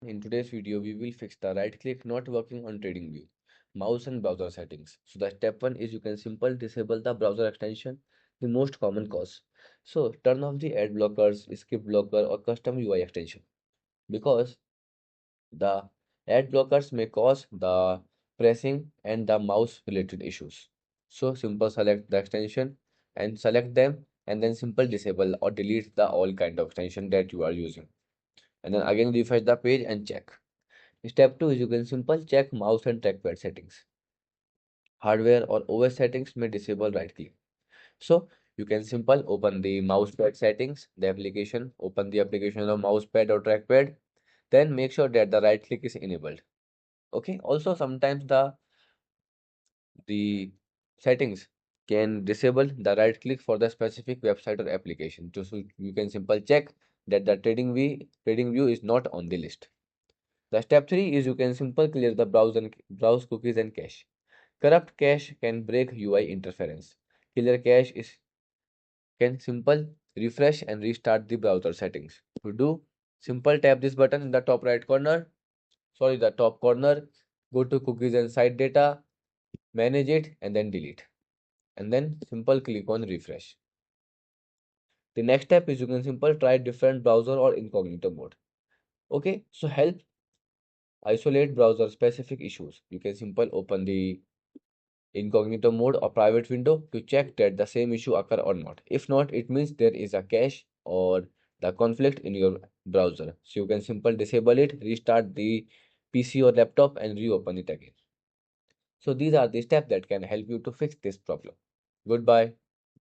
in today's video we will fix the right click not working on TradingView, mouse and browser settings. So the step 1 is you can simply disable the browser extension, the most common cause. So turn off the ad blockers, skip blocker or custom UI extension because the ad blockers may cause the pressing and the mouse related issues. So simple select the extension and select them and then simple disable or delete the all kind of extension that you are using. And then again refresh the page and check. Step 2 is you can simple check mouse and trackpad settings. Hardware or OS settings may disable right click. So you can simple open the mousepad settings, the application, open the application of mousepad or trackpad, then make sure that the right click is enabled. Okay, also sometimes the settings can disable the right click for the specific website or application. So you can simple check that the trading view is not on the list. The step 3 is you can simple clear the browse cookies and cache. Corrupt cache can break UI interference. Clear cache is can simple refresh and restart the browser settings. To do, simple tap this button in the top right corner, the top corner, go to cookies and site data, manage it and then delete. And then simple click on refresh. The next step is you can simple try different browser or incognito mode. Okay, so help isolate browser specific issues. You can simple open the incognito mode or private window to check that the same issue occur or not. If not, it means there is a cache or the conflict in your browser. So you can simple disable it, restart the PC or laptop and reopen it again. So these are the steps that can help you to fix this problem. Goodbye.